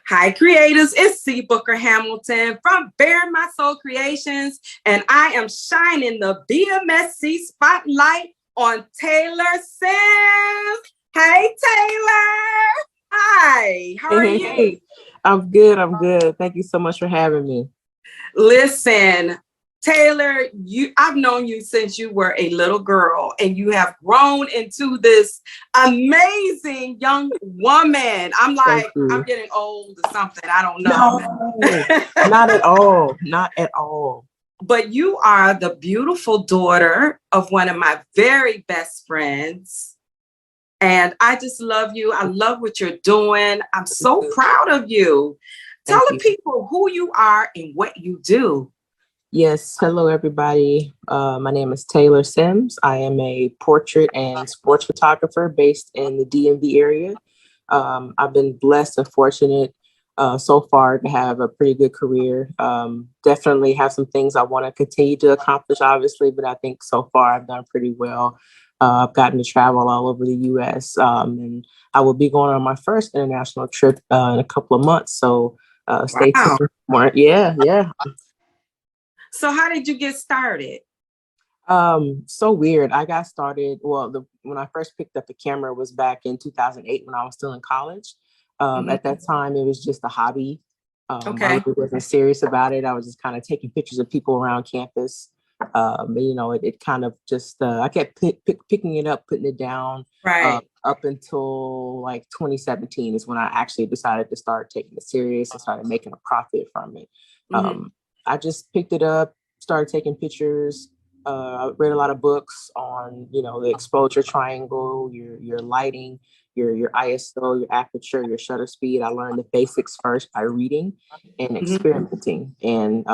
Hi, creators. It's C. Booker Hamilton from Bare My Soul Creations, and I am shining the BMSC spotlight on Taylor Sims. Hey, Taylor. Hi, how are Hey, hey, you? hey. I'm good. I'm good. Thank you so much for having me. Listen, Taylor, I've known you since you were a little girl, and you have grown into this amazing young woman. I'm Thank like, I'm you. getting old or something. I don't know. No, not at all. Not at all. But you are the beautiful daughter of one of my very best friends. And I just love you. I love what you're doing. I'm so proud of you. Tell Thank the you. people who you are and what you do. Yes. Hello, everybody. My name is Taylor Sims. I am a portrait and sports photographer based in the DMV area. I've been blessed and fortunate so far to have a pretty good career. Definitely have some things I want to continue to accomplish, obviously, but I think so far I've done pretty well. I've gotten to travel all over the US, and I will be going on my first international trip in a couple of months. So stay tuned Wow. for more. Yeah, yeah. So, how did you get started? So weird. I got started, when I first picked up the camera was back in 2008 when I was still in college. At Mhm. that time, it was just a hobby. I Okay. really wasn't serious about it. I was just kind of taking pictures of people around campus. It kind of just, I kept picking it up, putting it down, Right. up until like 2017 is when I actually decided to start taking it serious and started making a profit from it. Hmm. I just picked it up, started taking pictures. I read a lot of books on, the exposure triangle, your lighting, your ISO, your aperture, your shutter speed. I learned the basics first by reading and Hmm. experimenting. And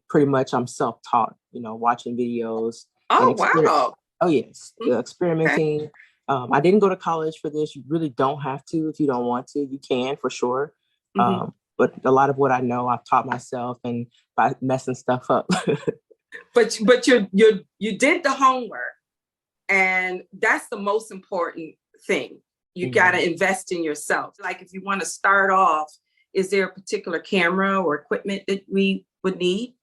pretty much I'm self-taught, watching videos and Oh, experience. wow. Oh yes, Okay. experimenting. I didn't go to college for this. You really don't have to if you don't want to. You can for sure. Hmm. But a lot of what I know, I've taught myself and by messing stuff up. But you did the homework, and that's the most important thing. You got Mhm. to invest in yourself. Like, if you want to start off, is there a particular camera or equipment that we would need?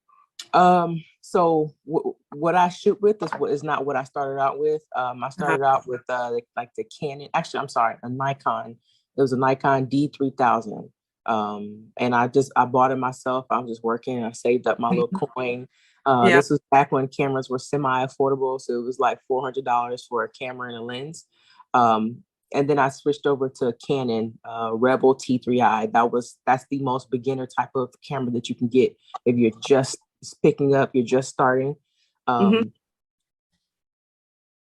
What I shoot with is not what I started out with. I Uh-huh. started out with like the Canon. Actually, I'm sorry, a Nikon. It was a Nikon D3000. And I bought it myself. I was just working. I saved up my little coin. Yeah. This was back when cameras were semi-affordable, so it was like $400 for a camera and a lens. Um, and then I switched over to Canon Rebel T3i. That's the most beginner type of camera that you can get if you're just picking up, you're just starting. Hmm. Um,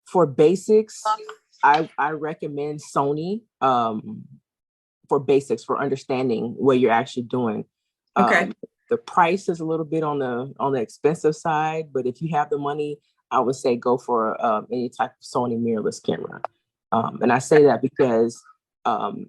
for basics, I recommend Sony for basics, for understanding what you're actually doing. Okay. The price is a little bit on the expensive side, but if you have the money, I would say go for any type of Sony mirrorless camera. And I say that because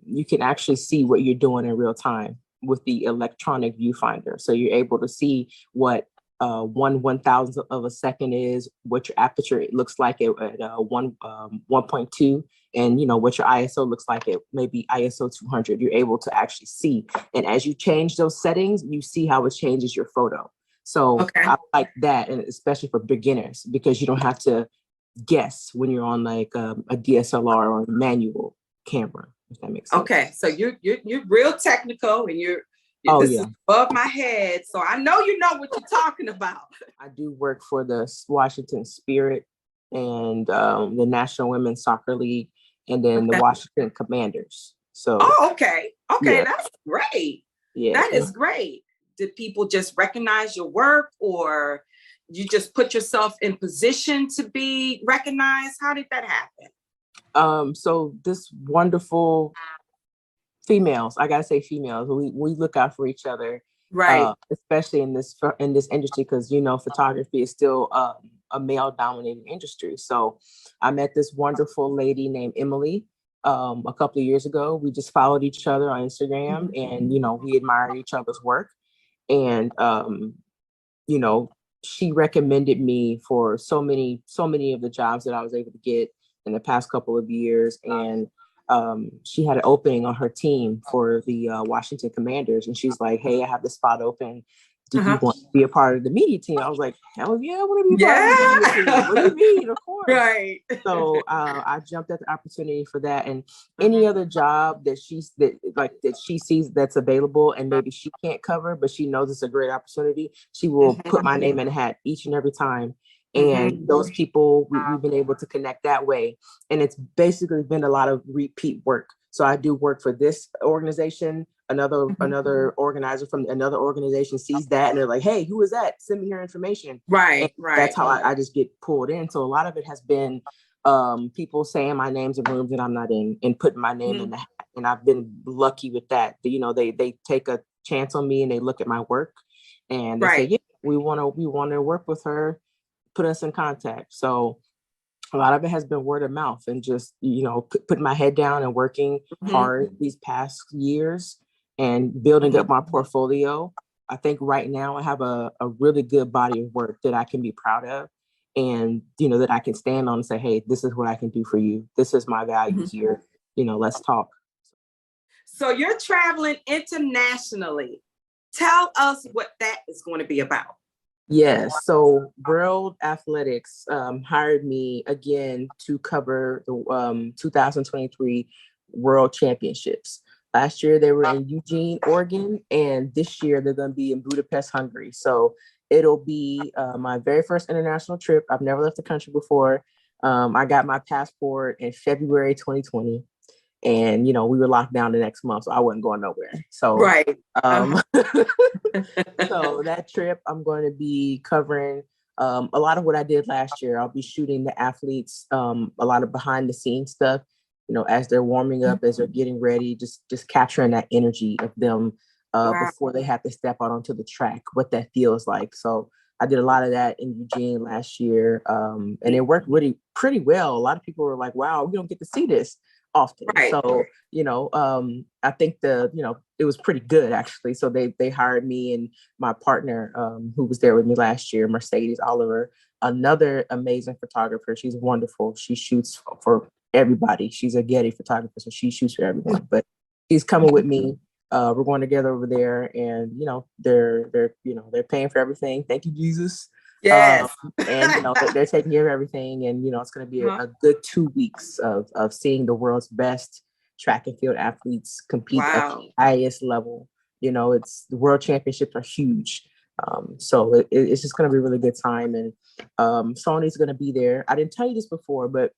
you can actually see what you're doing in real time with the electronic viewfinder. So you're able to see what 1/1000th of a second is, what your aperture looks like at 1.2, and what your ISO looks like at maybe ISO 200. You're able to actually see, and as you change those settings, you see how it changes your photo. So Okay. I like that, and especially for beginners, because you don't have to guess when you're on like a DSLR or a manual camera, if that makes sense. Okay. So you're real technical, and Oh this is yeah. above my head. So I know you know what you're talking about. I do work for the Washington Spirit and the National Women's Soccer League, and then the Okay. Washington Commanders. So Oh, okay. Okay, yeah, that's great. yeah. That is great. Did people just recognize your work, or you just put yourself in position to be recognized? How did that happen? So this wonderful females, I gotta say females, we look out for each other, Right. especially in this industry, because photography is still a male dominated industry. So I met this wonderful lady named Emily a couple of years ago. We just followed each other on Instagram, Mhm. and we admired each other's work. And you know she recommended me for so many of the jobs that I was able to get in the past couple of years. And she had an opening on her team for the Washington Commanders, and she's like, "Hey, I have the spot open. Do you want to be a part of the media team?" I was like, "Hell yeah, I want to be a part of the media team. What do you mean? Of course." Right. So I jumped at the opportunity for that, and any other job that she sees that's available, and maybe she can't cover, but she knows it's a great opportunity, she will put my name in the hat each and every time. And those people, we've been able to connect that way. And it's basically been a lot of repeat work. So I do work for this organization. Another organizer from another organization sees that and they're like, "Hey, who is that? Send me your information." Right, and that's how I just get pulled in. So a lot of it has been people saying my name's in rooms that I'm not in, and putting my name in the hat. And I've been lucky with that. You know, they take a chance on me and they look at my work and they say, "Yeah, we want to work with her. Put us in contact." So a lot of it has been word of mouth and just, you know, putting my head down and working hard these past years and building up my portfolio. I think right now I have a really good body of work that I can be proud of, and, you know, that I can stand on and say, "Hey, this is what I can do for you. This is my value here. You know, let's talk." So you're traveling internationally. Tell us what that is going to be about. Yes. So World Athletics hired me again to cover the 2023 World Championships. Last year they were in Eugene, Oregon, and this year they're going to be in Budapest, Hungary. So it'll be my very first international trip. I've never left the country before. I got my passport in February 2020. And, you know, we were locked down the next month, so I wasn't going nowhere. So, so that trip, I'm going to be covering a lot of what I did last year. I'll be shooting the athletes, a lot of behind the scenes stuff, you know, as they're warming up, as they're getting ready, just capturing that energy of them before they have to step out onto the track, what that feels like. So I did a lot of that in Eugene last year, and it worked really pretty well. A lot of people were like, "Wow, we don't get to see this often." So, you know, I think it was pretty good actually. So they hired me and my partner, who was there with me last year, Mercedes Oliver, another amazing photographer. She's wonderful. She shoots for everybody. She's a Getty photographer, so she shoots for everyone. But she's coming with me. We're going together over there, and, you know, they're paying for everything. Thank you, Jesus. Yes. And, you know, they're taking care of everything. And, you know, it's going to be a good 2 weeks of seeing the world's best track and field athletes compete at the highest level. You know, the world championships are huge. So it's just going to be a really good time. And Sony's going to be there. I didn't tell you this before, but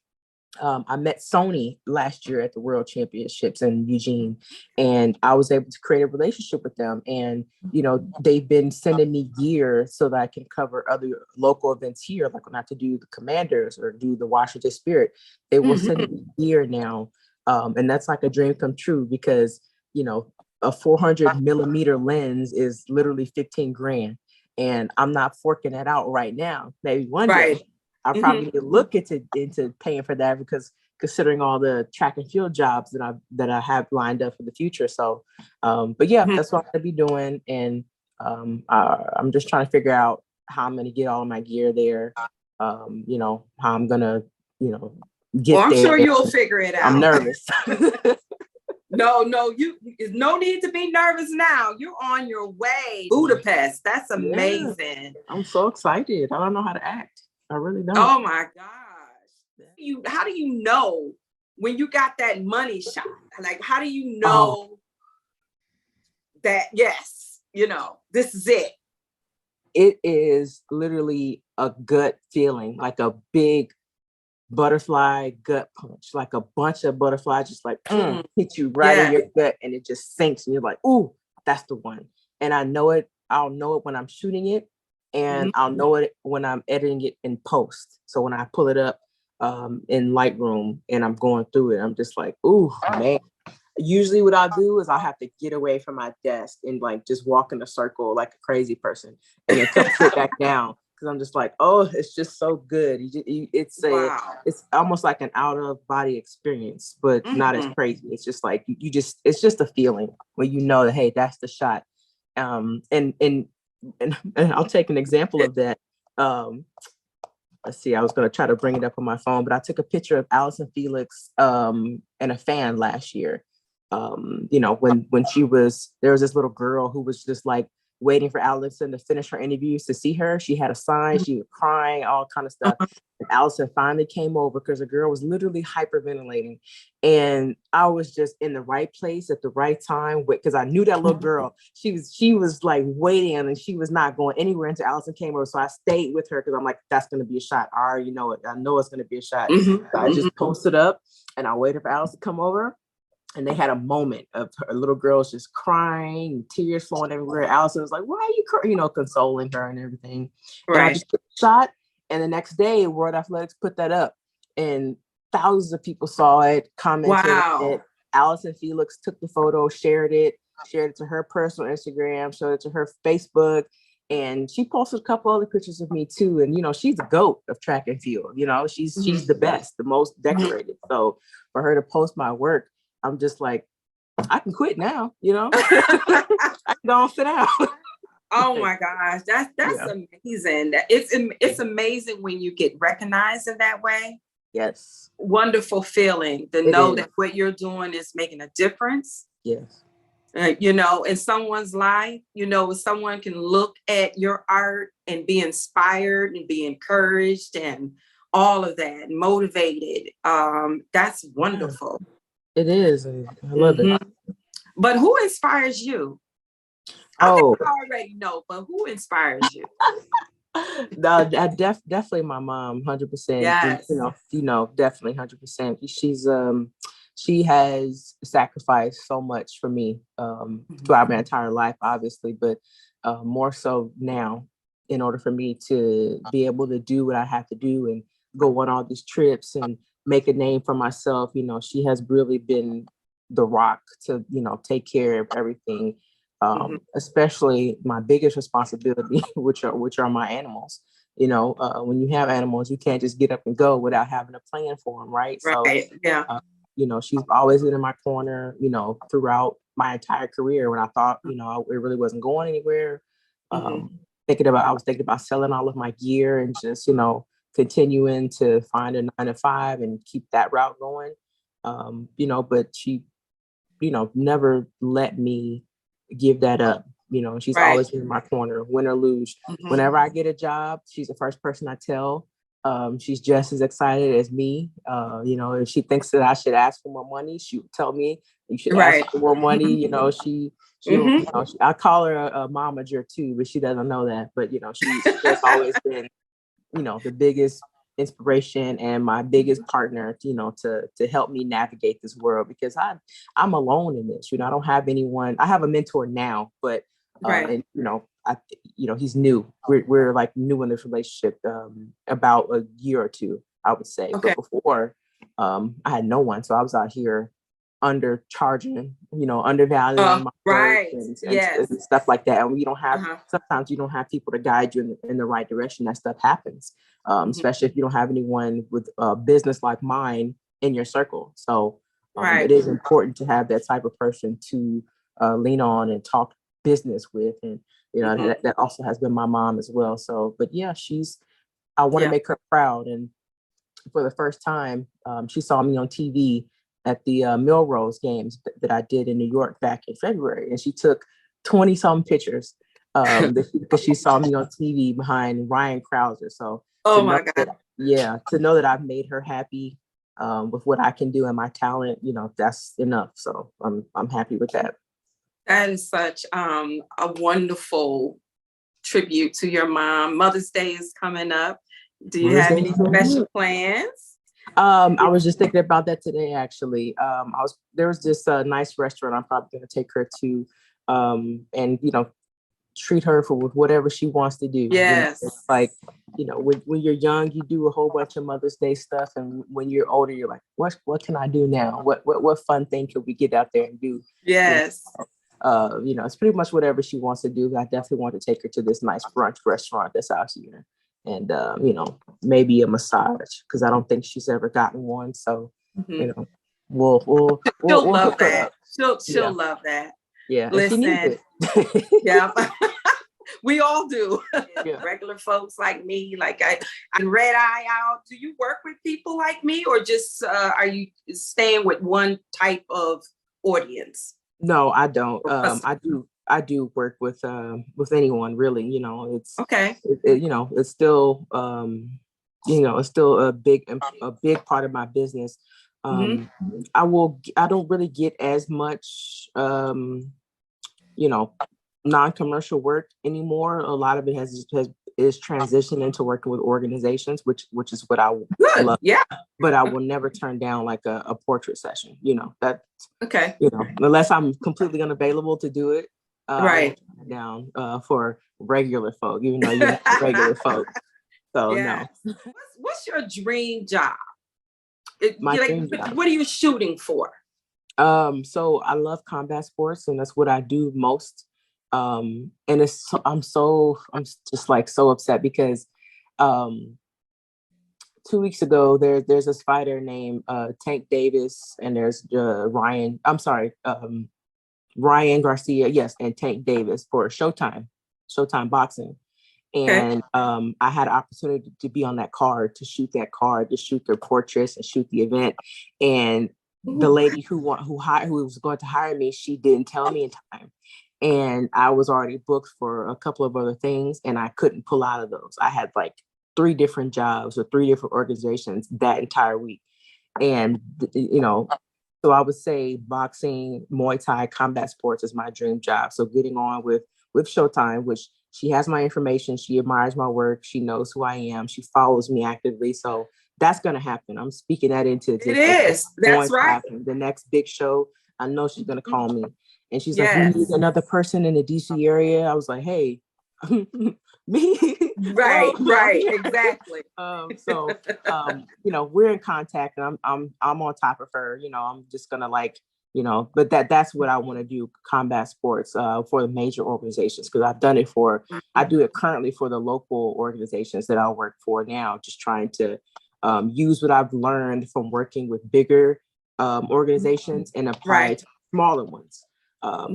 I met Sony last year at the World Championships in Eugene, and I was able to create a relationship with them. And, you know, they've been sending me gear so that I can cover other local events here, like when I have to do the Commanders or do the Washington Spirit. They will send me gear now. And that's like a dream come true because, you know, a 400 millimeter lens is literally 15 grand. And I'm not forking that out right now. Maybe one day. I probably need to look into paying for that, because considering all the track and field jobs that I have lined up for the future. So, but yeah, that's what I'm gonna be doing, and I'm just trying to figure out how I'm gonna get all of my gear there. You know, how I'm gonna, you know, get I'm there. sure you'll figure it out. I'm nervous. No, no need to be nervous now. You're on your way. Budapest. That's amazing. Yeah. I'm so excited. I don't know how to act. I really don't. Oh my gosh. How do you know when you got that money shot? Like, how do you know that, yes, you know, this is it? It is literally a gut feeling, like a big butterfly gut punch, like a bunch of butterflies just like hit you right in your gut, and it just sinks and you're like, "Ooh, that's the one." And I'll know it when I'm shooting it, and I'll know it when I'm editing it in post. So when I pull it up in Lightroom and I'm going through it, I'm just like, "Ooh, man." Usually what I'll do is I'll have to get away from my desk and like just walk in a circle like a crazy person, and then come sit back down, because I'm just like, oh, it's just so good. It's almost like an out of body experience, but not as crazy. It's just like it's just a feeling when you know that, hey, that's the shot. And I'll take an example of that. let's see, I was going to try to bring it up on my phone, but I took a picture of Allison Felix and a fan last year. When there was this little girl who was just like waiting for Allison to finish her interviews to see her. She had a sign, she was crying, all kind of stuff. And Allison finally came over because the girl was literally hyperventilating. And I was just in the right place at the right time because I knew that little girl, she was like waiting and she was not going anywhere until Allison came over. So I stayed with her because I'm like, that's going to be a shot. I already know it. I know it's going to be a shot. So I just posted up and I waited for Allison to come over. And they had a moment of her little girls just crying, tears flowing everywhere. Allison was like, why are you crying? Consoling her and everything. Right. And I just took a shot. And the next day, World Athletics put that up. And thousands of people saw it, commented on it. Allison Felix took the photo, shared it to her personal Instagram, showed it to her Facebook. And she posted a couple other pictures of me too. And, she's the GOAT of track and field. She's the best, the most decorated. So for her to post my work, I'm just like, I can quit now, I can go and sit down. Oh my gosh, that's amazing. It's amazing when you get recognized in that way. Yes. Wonderful feeling to know that what you're doing is making a difference. Yes. In someone's life, someone can look at your art and be inspired and be encouraged and all of that, motivated. That's wonderful. It is. I love it. But who inspires you? I think I already know, but who inspires you? Definitely my mom, 100%. Yes. Definitely 100%. She has sacrificed so much for me throughout my entire life, obviously, but more so now in order for me to be able to do what I have to do and go on all these trips and make a name for myself. She has really been the rock to, take care of everything. Especially my biggest responsibility, which are my animals. When you have animals, you can't just get up and go without having a plan for them, right? Right. So, yeah. She's always been in my corner, throughout my entire career when I thought, it really wasn't going anywhere. I was thinking about selling all of my gear and just, continuing to find a 9-to-5 and keep that route going. But she, never let me give that up. She's always been in my corner, win or lose. Whenever I get a job, she's the first person I tell. She's just as excited as me. If she thinks that I should ask for more money, she would tell me you should ask for more money. I call her a momager too, but she doesn't know that. But she's always been, the biggest inspiration and my biggest partner, to help me navigate this world because I'm alone in this. I don't have anyone. I have a mentor now, but and he's new. We're like new in this relationship about a year or two, I would say. Okay. But before, I had no one, so I was out here undercharging, undervaluing my work and stuff like that. And we don't have sometimes you don't have people to guide you in the right direction. That stuff happens, especially if you don't have anyone with a business like mine in your circle. So it is important to have that type of person to lean on and talk business with, and that also has been my mom as well. So, but yeah, I want to make her proud, and for the first time, she saw me on TV at the Milrose games that I did in New York back in February, and she took 20-some pictures because she saw me on TV behind Ryan Krauser. So, to know that I've made her happy with what I can do and my talent, that's enough. So I'm happy with that. That is such a wonderful tribute to your mom. Mother's Day is coming up. Do you have any special plans? I was just thinking about that today, actually. There was this nice restaurant I'm probably going to take her to, and treat her for whatever she wants to do. Yes. It's like, when you're young, you do a whole bunch of Mother's Day stuff, and when you're older, you're like, what can I do now? What fun thing could we get out there and do? Yes. It's pretty much whatever she wants to do. I definitely want to take her to this nice brunch restaurant that's out here. And, maybe a massage, because I don't think she's ever gotten one. So, we'll love that. She'll love that. Yeah. Listen. Yeah. We all do. Yeah. Regular folks like me, like I'm red eye out. Do you work with people like me, or just are you staying with one type of audience? No, I don't. I do work with anyone really. It's Okay. it's still it's still a big part of my business. Mm-hmm. I don't really get as much you know non-commercial work anymore. A lot of it is transitioned into working with organizations, which is what I Good. love. Yeah. But I will never turn down like a portrait session. That Okay. unless I'm completely unavailable to do it, I Right. won't turn it down for regular folk, even though you're not regular folk. So Yeah. no. What's your dream job? My dream job. What are you shooting for? So I love combat sports, and that's what I do most. And I'm just like so upset because 2 weeks ago there's this fighter named Tank Davis, and there's Ryan Garcia, yes, and Tank Davis for Showtime Boxing. Okay. And I had an opportunity to be on that card, to shoot their portraits and shoot the event. And the lady who was going to hire me, she didn't tell me in time. And I was already booked for a couple of other things, and I couldn't pull out of those. I had like 3 different jobs or 3 different organizations that entire week. And, so I would say boxing, Muay Thai, combat sports is my dream job. So getting on with Showtime, which she has my information. She admires my work. She knows who I am. She follows me actively. So that's going to happen. I'm speaking that into existence. It is. That's right. The next big show, I know she's going to call me. And she's like, Yes. we need another person in the DC area. I was like, hey, me. Right, right, exactly. So we're in contact, and I'm on top of her. I'm just gonna but that's what I want to do, combat sports for the major organizations, because I do it currently for the local organizations that I work for now, just trying to use what I've learned from working with bigger organizations and apply it to smaller ones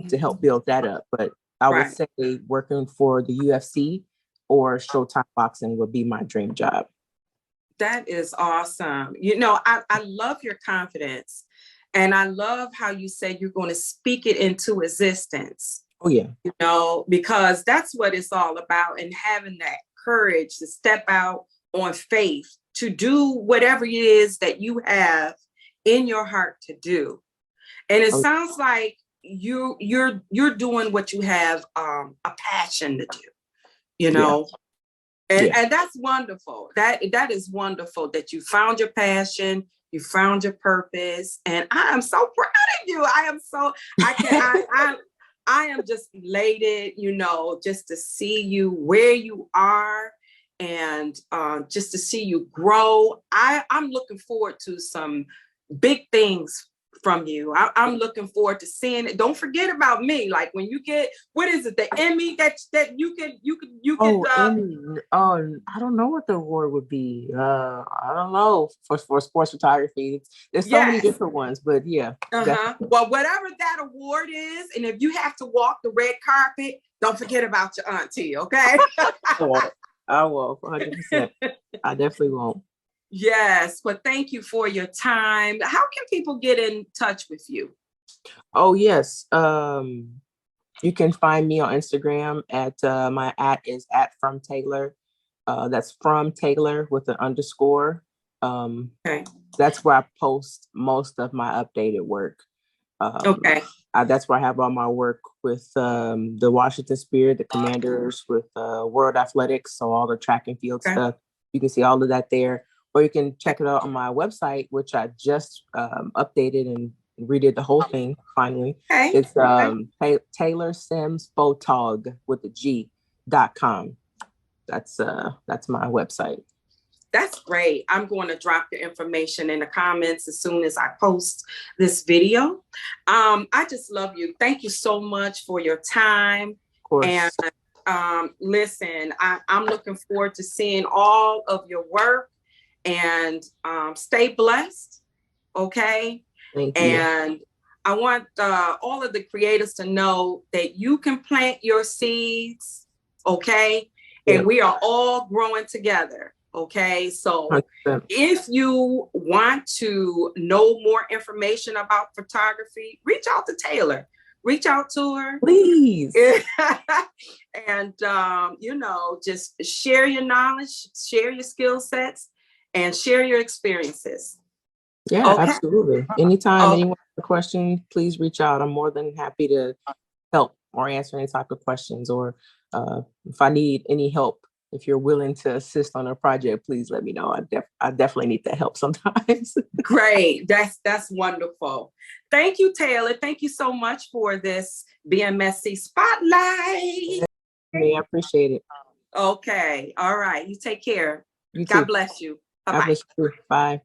to help build that up. But I would say working for the UFC or Showtime Boxing would be my dream job. That is awesome. I love your confidence, and I love how you say you're going to speak it into existence. Oh yeah. Because that's what it's all about, and having that courage to step out on faith to do whatever it is that you have in your heart to do. And it sounds like you're doing what you have a passion to do. And that's wonderful. That is wonderful that you found your passion, you found your purpose, and I am so proud of you. I am just elated, just to see you where you are, and just to see you grow. I'm looking forward to some big things from you. I'm looking forward to seeing it. Don't forget about me. Like when you get, what is it, the Emmy that you can Emmy. I don't know what the award would be. I don't know for sports photography. There's so many different ones, but yeah. Well, whatever that award is, and if you have to walk the red carpet, don't forget about your auntie, okay? I will, 100%. I definitely won't. Yes, but thank you for your time. How can people get in touch with you? Oh, yes. You can find me on Instagram at my is @FromTaylor. That's From Taylor with an underscore. That's where I post most of my updated work. That's where I have all my work with the Washington Spirit, the Commanders, with World Athletics, so all the track and field stuff. You can see all of that there. Or you can check it out on my website, which I just updated and redid the whole thing finally. It's Taylor Sims Photog with a G.com. That's my website. That's great. I'm going to drop your information in the comments as soon as I post this video. I just love you. Thank you so much for your time. Of course. And listen, I'm looking forward to seeing all of your work, and stay blessed. Okay. Thank you. And I want all of the creators to know that you can plant your seeds okay? Yeah. And we are all growing together, okay? So 100%. if you want to know more information about photography, reach out to Taylor. Reach out to her. Please. And, you know, just share your knowledge, share your skill sets, and share your experiences. Yeah, Okay. absolutely. Anytime anyone has a question, please reach out. I'm more than happy to help or answer any type of questions, or if I need any help, if you're willing to assist on a project, please let me know. I definitely need that help sometimes. Great. That's wonderful. Thank you, Taylor. Thank you so much for this BMSC Spotlight. I appreciate it. Okay. All right. You take care. You God too. bless you. Bye-bye. God bless you. Bye.